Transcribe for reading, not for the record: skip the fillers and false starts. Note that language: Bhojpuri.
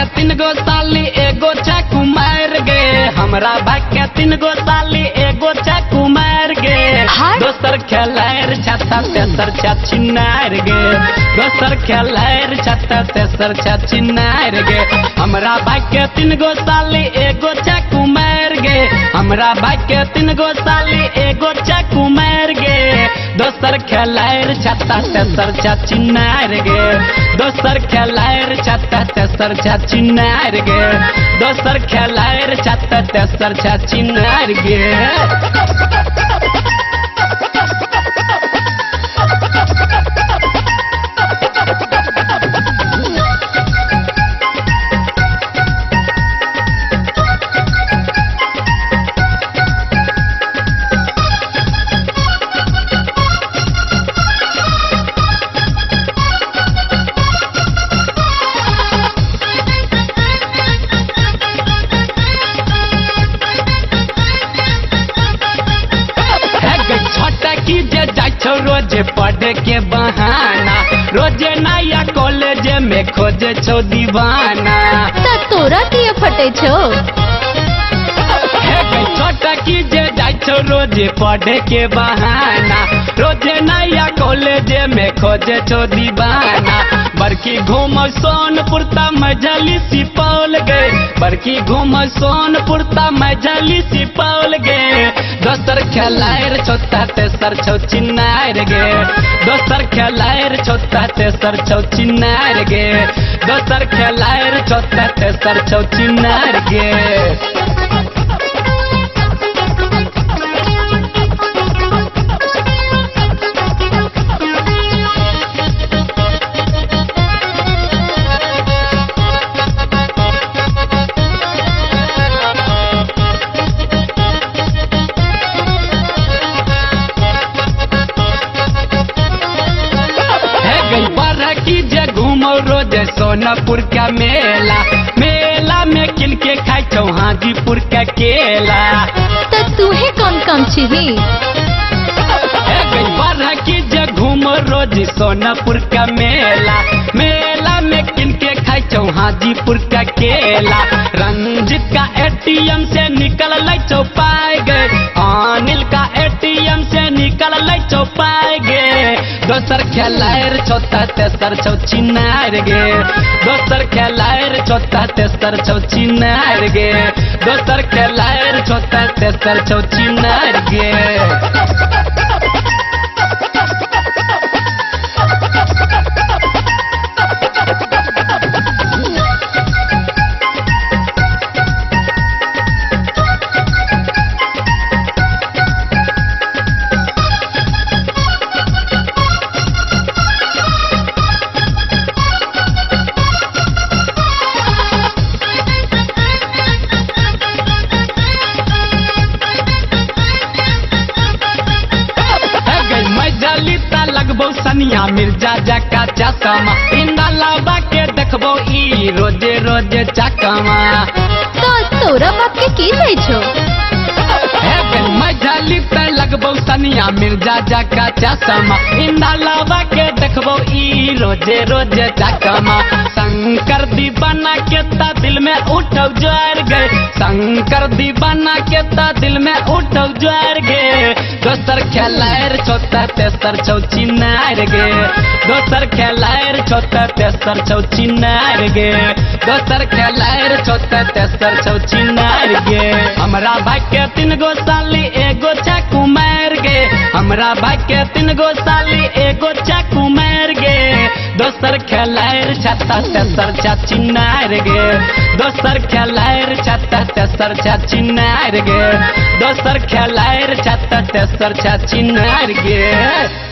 के 3 गो साली एगो चाकू मार गे। हमरा भाई के 3 गो साली एगो चाकू मार गे। दोसर खेलायर छत्ता तेसर चाची नार गे। दोसर खेलायर छत्ता तेसर चाची नार गे। हमरा भाई के 3 गो साली एगो चाकू मार गे। हमरा भाई के 3 गो साली एगो चाकू मार गे। दोसर खेलायर छत्ता तेसर चाची नार गे। दोसर खेलायर छत्ता तेसर चाची नार गे। दोसर खेलायर छत्ता तेसर चाची नार गे। रोजे पढ़े के बहाना, रोजे नया कॉलेज में खोजे छो दीवाना। तोरा किए फटे छो? छोटा की जे जाय छो रोजे पढ़े के बहाना, रोजे नया कॉलेज में खोजे छो दीवाना। बड़की घूम सोनपुर ता मझली सिपौल गए। बड़की घूम सोनपुर ता मझली सिपौल गए। दोसर खेलायर छोटा तेसर छौ चिन्नार गे। दोसर खेलायर छोटा तेसर छौ चिन्नार गे। दोसर खेलायर छोटा तेसर छौ चिन्नार गे। रोजे सोनपुर का मेला, मेला में किन के खाई छौ हाजीपुर का केला। तो तूहे कौन कम छिही? की जे घूम रोज सोनपुर का मेला, मेला में किन के खाई छौ हाजीपुर का केला। रंजित का एटीएम से निकल ले छौ पाए गए। अनिल का एटीएम से निकल ले छौ पाए गे। दोसर खेलायर छोटा तेसर छौ चिन्नार गे। दोसर खेलायर छोटा तेसर छौ चिन्नार गे। दोसर खेलायर छोटा तेसर छौ चिन्नार गे। सनिया मिर्जा जका चकमा, इंदा लाबा के देखबो ई रोजे रोजे चकमा। तो तोरा बाप के की जाय छो? मझली पे लगबो सनिया मिर्जा जका चकमा, इंदा लाबा के देखबो ई रोजे रोजे चकमा। शंकर दीवाना के ता दिल में उठौ ज्वार गए। शंकर दीवाना के ता दिल में उठौ ज्वार गे। दोसर खेलायर छोटा तेसर छौ चिन्नार गे। दोसर खेलायर छोटा तेसर छौ चिन्नार गे। दोसर खेलायर छोटा तेसर छौ चिन्नार गे। हमरा भाई के 3 गो साली एगो चाकू मार गे। हमरा भाई के 3 गो साली एगो चाकू मार गे। दोसर खेलायर छत्ता तेसर चाची नार गे। दोसर खेलायर छत्ता तेसर चाची नार गे। दोसर खेलायर छत्ता तेसर चाची नार गे।